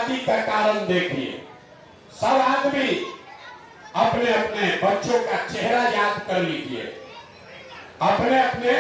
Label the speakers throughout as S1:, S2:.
S1: बर्बादी का कारण देखिए। सब आदमी अपने अपने बच्चों का चेहरा याद कर लीजिए, अपने अपने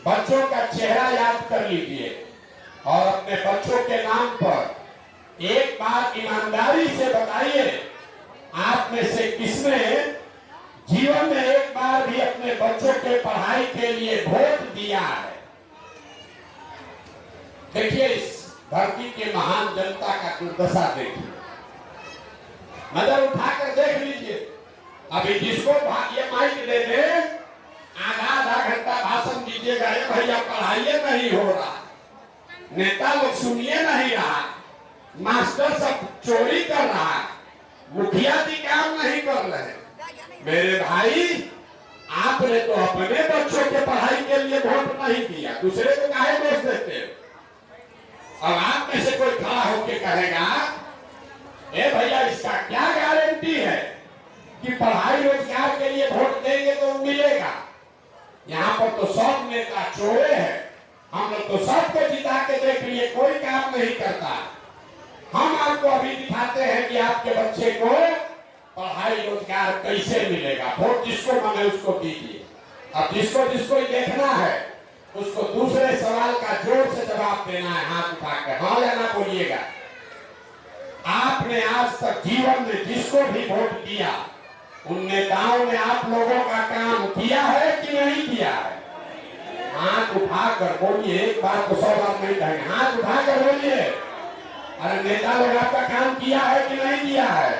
S1: बच्चों का चेहरा याद कर लीजिए और अपने बच्चों के नाम पर एक बार ईमानदारी से बताइए, आप में से किसने जीवन में एक बार भी अपने बच्चों के पढ़ाई के लिए वोट दिया है? देखिए, इस धरती के महान जनता का दुर्दशा देखिए, नजर उठाकर देख लीजिए। अभी जिसको ये माइक दे दे, आधा घंटा भाषण दीजिएगा, ये भैया पढ़ाई नहीं हो रहा, नेता लोग सुनिए नहीं रहा, मास्टर सब चोरी कर रहा है, मुखिया जी काम नहीं कर रहे। मेरे भाई, आपने तो अपने बच्चों के पढ़ाई के लिए वोट नहीं दिया, दूसरे को काहे दोष देते? अब आप में से कोई खड़ा होके कहेगा, ए भैया इसका क्या गारंटी है कि पढ़ाई रोजगार के लिए वोट देंगे तो मिलेगा? यहाँ पर तो सब नेता चोरे हैं, हम लोग तो सबको जिता के देख लिए, कोई काम नहीं करता। हम आपको अभी दिखाते हैं कि आपके बच्चे को पढ़ाई रोजगार कैसे मिलेगा। वोट जिसको माने उसको दीजिए। अब जिसको जिसको देखना है उसको दूसरे सवाल का जोर से जवाब देना है, हाथ उठाकर, हाँ या ना बोलिएगा। आपने आज तक जीवन में जिसको भी वोट दिया, उन नेताओं ने आप लोगों का काम किया है कि नहीं किया है? हाथ उठाकर बोलिए, एक बार तो 100 बार नहीं कहेंगे, हाथ उठाकर बोलिए। अरे नेता लोग आपका काम किया है कि नहीं किया है?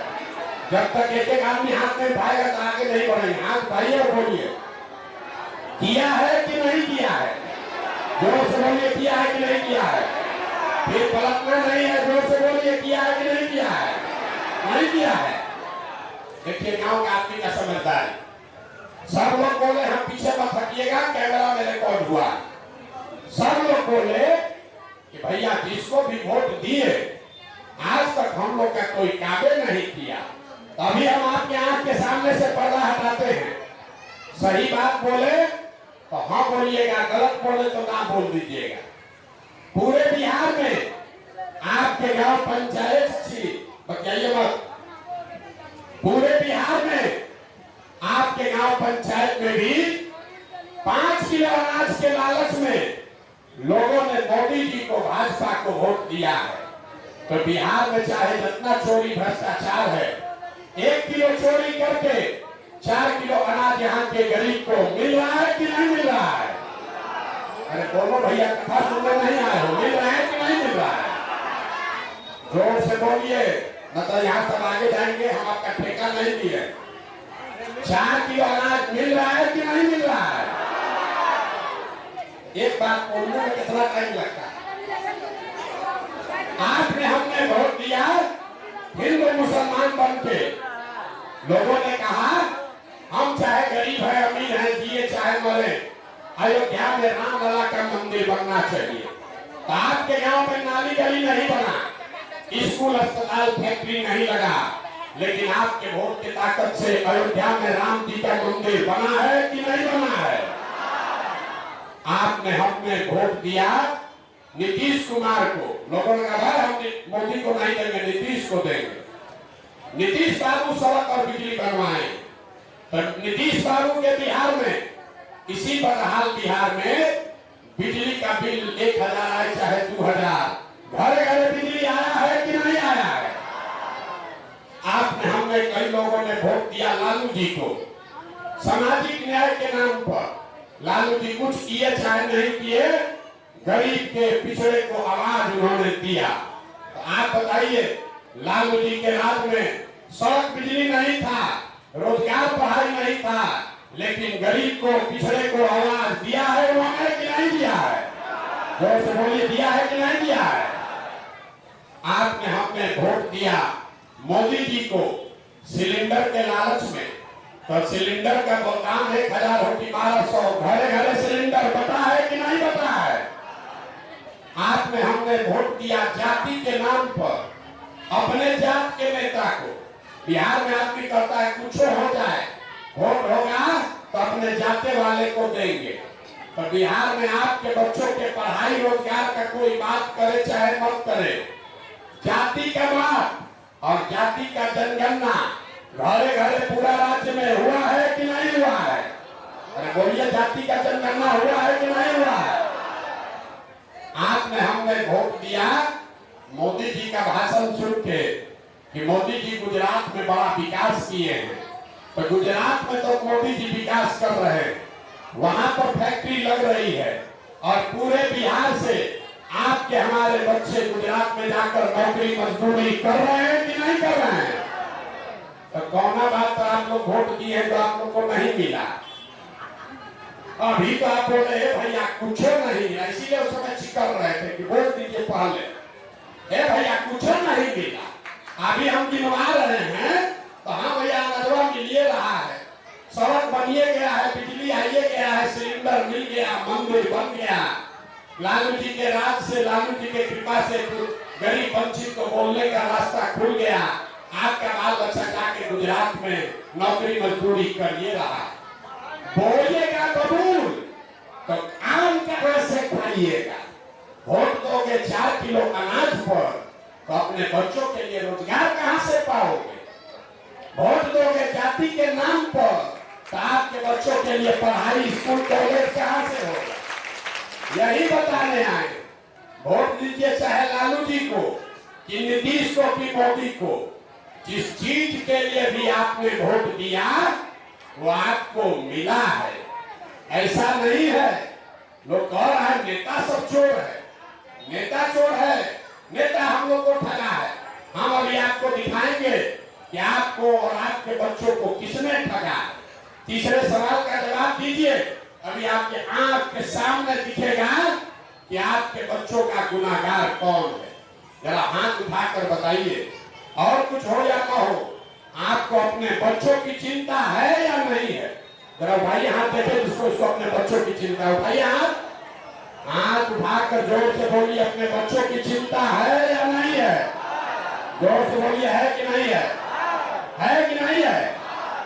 S1: जब तक एक एक आदमी हाथ में उठाएगा तो आगे नहीं बढ़ेंगे। हाथ उठाइए और बोलिए, किया है कि नहीं किया है? जोर से बोलिए, किया है कि नहीं किया है? फिर पलटना नहीं है, जोर से बोलिए, किया है कि नहीं किया है? नहीं किया है। देखिए, गांव के आदमी का समझदारी, सब लोग बोले हम पीछे मत हटिएगा, कैमरा में रिकॉर्ड हुआ। सब लोग बोले कि भैया जिसको भी वोट दिए, आज तक हम लोग का कोई काबे नहीं किया, तभी हम आपके आंख के सामने से पर्दा हटाते हैं। सही बात बोले तो हाँ बोलिएगा, गलत बोले तो ना बोल दीजिएगा। पूरे बिहार में आपके गांव पंचायत थी, बताइए मत, पूरे बिहार में आपके गांव पंचायत में भी 5 किलो अनाज के लालच में लोगों ने मोदी जी को, भाजपा को वोट दिया है। तो बिहार में चाहे जितना चोरी भ्रष्टाचार है, 1 किलो चोरी करके 4 किलो अनाज यहाँ के गरीब को मिल रहा है कि नहीं मिल रहा है? अरे बोलो भैया, कथा सुनने नहीं आए हो, मिल रहा है कि नहीं मिल रहा है? जोर से बोलिए, मतलब यहाँ सब आगे जाएंगे, हम आपका ठेका नहीं दिए। 4 किलो अनाज मिल रहा है कि नहीं मिल रहा है? एक बात बोलने में कितना टाइम लगता है? आपने हमने वोट दिया, हिंदू मुसलमान बन के लोगों ने कहा हम चाहे गरीब है, अमीर है, जिए चाहे मरे, अयोध्या में रामलला का मंदिर बनना चाहिए। तो आपके गांव में नाली गली नहीं बना, स्कूल अस्पताल फैक्ट्री नहीं लगा, लेकिन आपके वोट की ताकत से अयोध्या में राम जी का मंदिर बना है कि नहीं बना है? आपने हमने वोट दिया नीतीश कुमार को, लोगों ने कहा हम मोदी को नहीं देंगे, नीतीश को देंगे। नीतीश बाबू सड़क और बिजली बनवाए, तो नीतीश बाबू के बिहार में, इसी बदहाल बिहार में बिजली का बिल 1000 आए चाहे 2000, घर घर बिजली आया है कि नहीं आया है? आपने हमने कई लोगों ने वोट दिया लालू जी को, सामाजिक न्याय के नाम पर। लालू जी कुछ किए चाहे नहीं किए, गरीब के पिछड़े को आवाज उन्होंने दिया। तो आप बताइए, लालू जी के राज में सड़क बिजली नहीं था, रोजगार पढ़ाई नहीं था, लेकिन गरीब को, पिछड़े को आवाज दिया है उन्होंने कि नहीं दिया है? जोर से बोलिए, दिया है कि नहीं दिया है? आपने हमने वोट दिया मोदी जी को सिलेंडर के लालच में, तो सिलेंडर का दाम 1000 होगी 1200, घरे घरे सिलेंडर बता है कि नहीं बता है? आपने हमने वोट दिया जाति के नाम पर, अपने जात के नेता को। बिहार में आदमी कहता है कुछ हो जाए, वोट होगा तो अपने जाते वाले को देंगे। तो बिहार में आपके बच्चों के पढ़ाई रोजगार का कोई बात करे चाहे मत करे, जात जाति का माप और जाति का जनगणना घरे घरे पूरा राज्य में हुआ है कि नहीं हुआ है? अरे बोलिए, जाति का जनगणना हुआ है कि नहीं हुआ है? आपने हमने वोट दिया मोदी जी का भाषण सुन के कि मोदी जी गुजरात में बड़ा विकास किए हैं। तो गुजरात में तो मोदी जी विकास कर रहे हैं, वहां पर फैक्ट्री लग रही है और पूरे बिहार से आपके हमारे बच्चे गुजरात में जाकर नौकरी मजदूरी कर रहे हैं कि नहीं कर रहे हैं? तो कौना बात पर आप लोग वोट दिए तो आप लोग को नहीं मिला? अभी तो आप बोल रहे भैया कुछ नहीं, इसीलिए उस समय चिकर रहे थे कि वोट दीजिए पहले। भैया कुछ नहीं मिला। अभी हम गिनवा रहे हैं तो हाँ भैया नजवा मिलिए रहा है, सड़क बनिए गया है, बिजली आइए गया है, सिलेंडर मिल गया, मंदिर बन गया। लालू जी के राज से, लालू जी के कृपा से गरीब वंचित को बोलने का रास्ता खुल गया। आपका बाल बच्चा जाके गुजरात में नौकरी मजदूरी करिए रहा। बोलिएगा कबूल तो आम का रस से खाइएगा। वोट दोगे 4 किलो अनाज पर तो अपने बच्चों के लिए रोजगार कहां से पाओगे? वोट दोगे जाति के नाम पर तो आपके बच्चों के लिए पढ़ाई स्कूल कॉलेज कहां से होगा? यही बताने आए। वोट दीजिए चाहे लालू जी को कि नीतीश को कि मोदी को, जिस चीज के लिए भी आपने वोट दिया वो आपको मिला है। ऐसा नहीं है लोग कह रहा है नेता सब चोर है, नेता चोर है, नेता हम लोग को ठगा है। हम अभी आपको दिखाएंगे कि आपको और आपके बच्चों को किसने ठगा। तीसरे सवाल का जवाब दीजिए, अभी आपके आंख के सामने दिखेगा कि आपके बच्चों का गुनाहगार कौन है। जरा हाथ उठाकर बताइए। और कुछ हो या ना हो, आपको अपने बच्चों की चिंता है या नहीं है? जरा भाई हाथ देखे जिसको इसको अपने बच्चों की चिंता। उठाइए हाथ, हाथ उठाकर जोर से बोलिए, अपने बच्चों की चिंता है या नहीं है? जोर से बोलिए, है कि नहीं है? है कि नहीं है?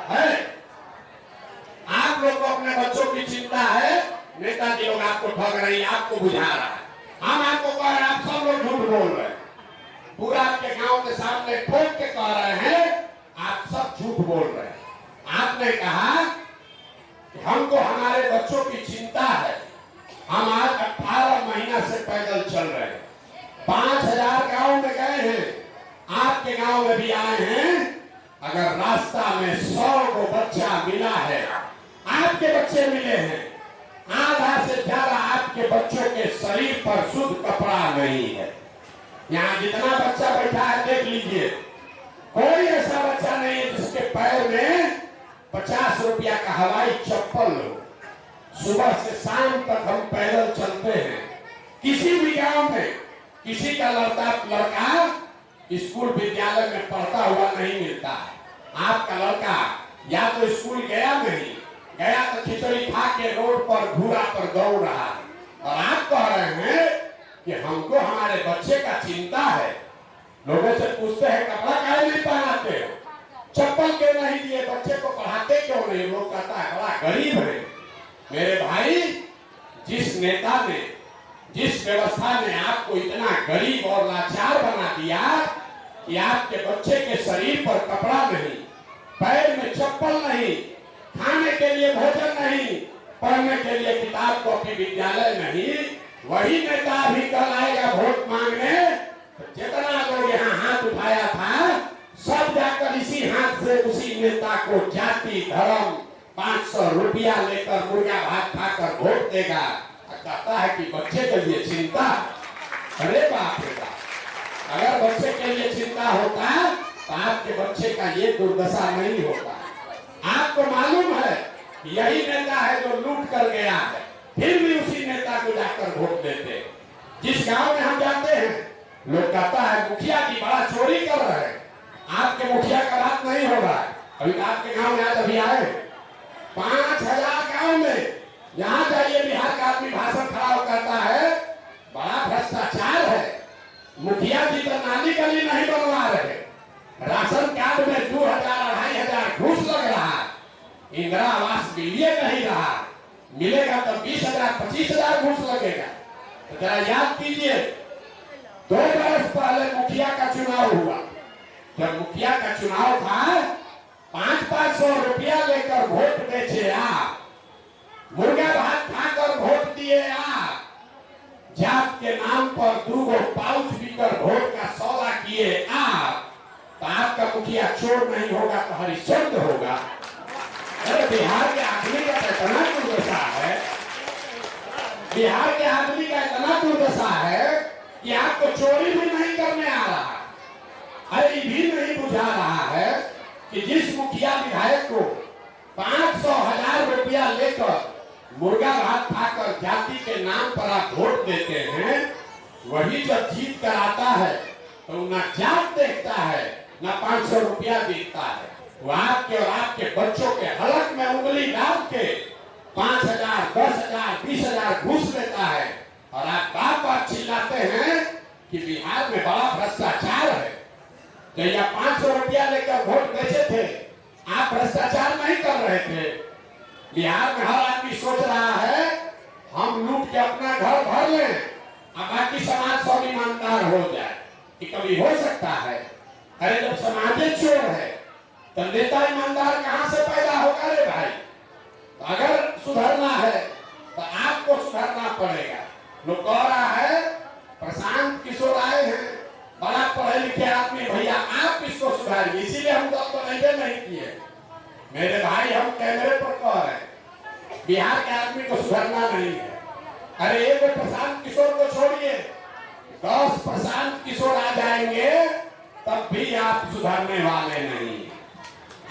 S1: है। आप लोग को अपने बच्चों की चिंता है। नेताजी लोग आपको ठग रही, आपको बुझा रहा है। हम आपको कह रहे हैं, आप सब लोग झूठ बोल रहे हैं। पूरा आपके गांव के सामने ठोक के कह रहे हैं आप सब झूठ बोल रहे हैं। आपने कहा कि हमको हमारे बच्चों की चिंता है। हम आज 18 महीना से पैदल चल रहे हैं, 5000 गांव में गए हैं, आपके गांव में भी आए हैं। अगर रास्ता में 100 को बच्चा मिला है, आपके बच्चे मिले हैं, आधा से ज्यादा आपके बच्चों के शरीर पर शुद्ध कपड़ा नहीं है। यहाँ जितना बच्चा बैठा है देख लीजिए, कोई ऐसा बच्चा नहीं है जिसके पैर में 50 रुपया का हवाई चप्पल हो। सुबह से शाम तक हम पैदल चलते हैं। किसी भी गांव में किसी का लड़का स्कूल विद्यालय में पढ़ता हुआ नहीं मिलता है। आपका लड़का या तो स्कूल गया नहीं, गया तो खिचड़ी खा के रोड पर घूरा पर दौड़ रहा है। और आप कह रहे हैं कि हमको हमारे बच्चे का चिंता है। लोगों से पूछते हैं कपड़ा काहे नहीं पहनाते हो, चप्पल क्यों नहीं दिए, बच्चे को पढ़ाते क्यों नहीं? लोग कहता है बड़ा गरीब है। मेरे भाई, जिस नेता ने, जिस व्यवस्था ने आपको इतना गरीब और लाचार बना दिया कि आपके बच्चे के शरीर पर कपड़ा नहीं, पैर में चप्पल नहीं, खाने के लिए भोजन नहीं, पढ़ने के लिए किताब कॉपी विद्यालय नहीं, वही नेता अभी कल आएगा वोट मांगने। जितना लोग यहाँ हाथ उठाया था सब जाकर इसी हाथ से उसी नेता को जाति धर्म 500 रुपया लेकर मुर्गा भात खाकर वोट देगा। कहता है कि बच्चे के लिए चिंता। अरे बाप रे बाप, अगर बच्चे के लिए चिंता होता तो आपके बच्चे का ये दुर्दशा नहीं होता। आपको मालूम है यही नेता है जो लूट कर गया है, फिर भी उसी नेता को जाकर वोट देते। जिस गांव में हम जाते हैं लोग कहता है मुखिया जी बड़ा चोरी कर रहे हैं। आपके मुखिया का बात नहीं हो रहा है। अभी आपके गांव में आज अभी आए 5000 गांव में, यहाँ जाइए बिहार का आदमी भाषण खड़ा करता है बड़ा भ्रष्टाचार है। मुखिया जी तो नाली गली नहीं बनवा रहे, राशन कार्ड में 2000-2500 घूस लग रहा है, इंदिरा आवास मिलिए नहीं रहा, मिलेगा तो 20,000-25,000 घूस लगेगा। तो जरा याद कीजिए 2 बरस पहले मुखिया का चुनाव वोट का सौदा किए आप, तो आपका मुखिया चोर नहीं होगा तो हरिश्चंद्र होगा। अरे बिहार के आदमी का इतना दुर्दशा है, बिहार के आदमी का इतना दुर्दशा है कि आपको चोरी भी नहीं करने आ रहा, अरे भी नहीं बुझा रहा है कि जिस मुखिया विधायक को 500,000 रुपया लेकर मुर्गा भात खाकर जाति के नाम पर आप वोट देते हैं, वही जब जीत कर आता है तो न जात देखता है न 500 रुपया देखता है। वो आपके और आपके बच्चों के हलक में उंगली डाल के 5,000, 10,000, 20,000 घूस लेता है और आप बार बार चिल्लाते हैं कि बिहार में बड़ा भ्रष्टाचार है। तो या 500 रुपया लेकर वोट बेचे थे, आप भ्रष्टाचार नहीं कर रहे थे। बिहार में हर आदमी सोच रहा है हम लूट के अपना घर भर लें और बाकी समाज सब ईमानदार हो जाए, कि कभी हो सकता है? अरे जब समाज चोर है तो नेता ईमानदार कहां से पैदा होगा रे भाई? तो अगर सुधरना है तो आपको सुधरना पड़ेगा। लोग कह रहा है प्रशांत किशोर आए हैं, बड़ा पढ़े लिखे आदमी, भैया आप किसको सुधारिए, इसीलिए हम तो नहीं किए। मेरे भाई हम कैमरे पर कह रहे हैं बिहार के आदमी को सुधरना नहीं है। अरे एक प्रशांत किशोर को छोड़िए, 10 प्रशांत किशोर आ जाएंगे तब भी आप सुधरने वाले नहीं।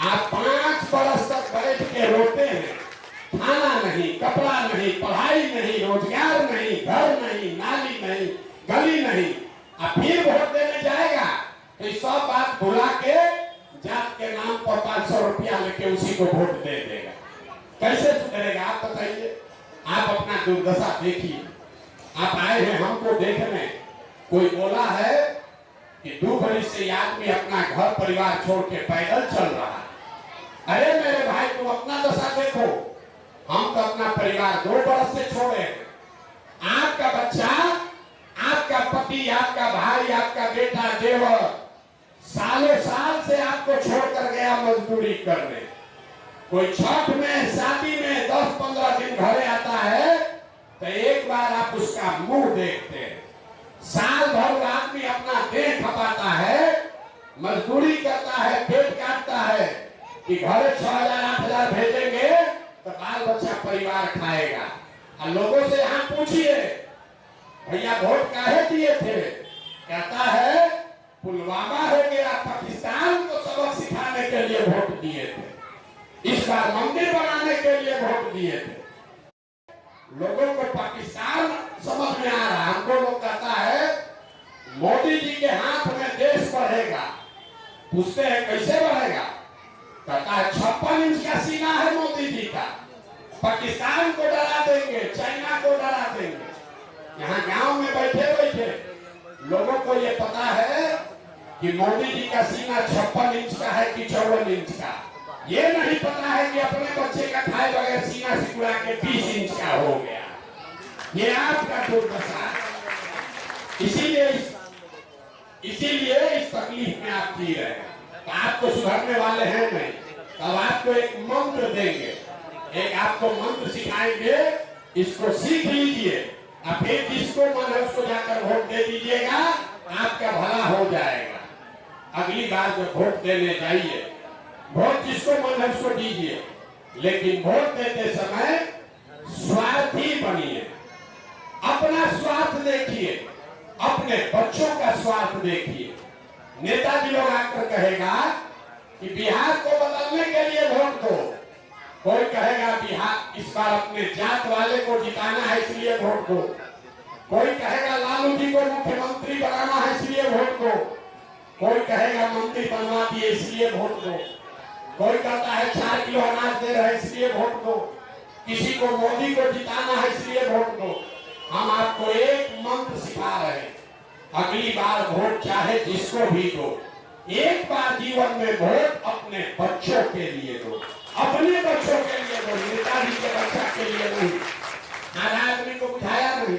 S1: आप 5 बरस तक बैठ के रोते हैं, खाना नहीं, कपड़ा नहीं, पढ़ाई नहीं, रोजगार नहीं, घर नहीं, नाली नहीं, गली नहीं, अब फिर वोट देने जाएगा तो सब बात भुला के जात के नाम पर 500 रुपया लेके उसी को वोट दे देगा। कैसे सुधरेगा आप बताइए? आप अपना दुर्दशा देखिए। आप आए हैं हमको देखने, कोई बोला है कि 2 बरस से आदमी अपना घर परिवार छोड़ के पैदल चल रहा है। अरे मेरे भाई तुम अपना दशा देखो, हम तो अपना परिवार 2 बरस से छोड़े। आपका बच्चा, आपका पति, आपका भाई, आपका बेटा, देवर सालों साल से आपको छोड़कर गया मजदूरी करने। कोई छठ में, शादी में 10-15 दिन घरे आता है तो एक बार आप उसका मुंह देखते हैं। साल भर आदमी अपना देह खपाता है, मजदूरी करता है, पेट काटता है कि घरे 6,000-8,000 भेजेंगे तो बाल बच्चा परिवार खाएगा। और लोगों से यहाँ पूछिए भैया वोट काहे दिए थे, कहता है पुलवामा हो गया, पाकिस्तान को सबक सिखाने के लिए वोट दिए थे, इस बार मंदिर बनाने के लिए वोट दिए थे। लोगों को पाकिस्तान समझ में आ रहा। हमको लोग कहता है मोदी जी के हाथ में देश बढ़ेगा। पूछते हैं कैसे बढ़ेगा, कहता है 56 इंच का सीना है मोदी जी का, पाकिस्तान को डरा देंगे, चाइना को डरा देंगे। यहाँ गांव में बैठे बैठे लोगों को ये पता है कि मोदी जी का सीना 56 इंच का है कि 54 इंच का। ये नहीं पता है कि अपने बच्चे का खाए बगैर सीना सिकुड़ा के 20 इंच का हो गया। ये आपका दुर्दशा है। इसीलिए इस तकलीफ में आप जी रहे हैं। तो आपको सुधरने वाले हैं नहीं। तब आपको एक मंत्र देंगे, एक आपको मंत्र सिखाएंगे, इसको सीख लीजिए और फिर जिसको मन है उसको जाकर वोट दे दीजिएगा, आपका भला हो जाएगा। अगली बार जब वोट देने जाइए, वोट जिसको मन है उसको दीजिए, लेकिन वोट देते समय स्वार्थी बनिए। अपना स्वार्थ देखिए, अपने बच्चों का स्वार्थ देखिए। नेताजी लोग आकर कहेगा कि बिहार को बदलने के लिए वोट दो, कोई कहेगा बिहार इस बार अपने जात वाले को जिताना है इसलिए वोट दो, कोई कहेगा लालू जी को मुख्यमंत्री बनाना है इसलिए वोट दो, कोई कहेगा मंत्री बनवा दिए इसलिए वोट दो, कोई कहता है 4 किलो अनाज दे रहे इसलिए वोट दो, किसी को मोदी को जिताना है इसलिए वोट दो। हम आपको एक मंत्र सिखा रहे हैं, अगली बार वोट चाहे जिसको भी दो, एक बार जीवन में वोट अपने बच्चों के लिए दो, अपने बच्चों के लिए दो, नेताजी के बच्चा के लिए नहीं। आज आदमी को बुझाया नहीं।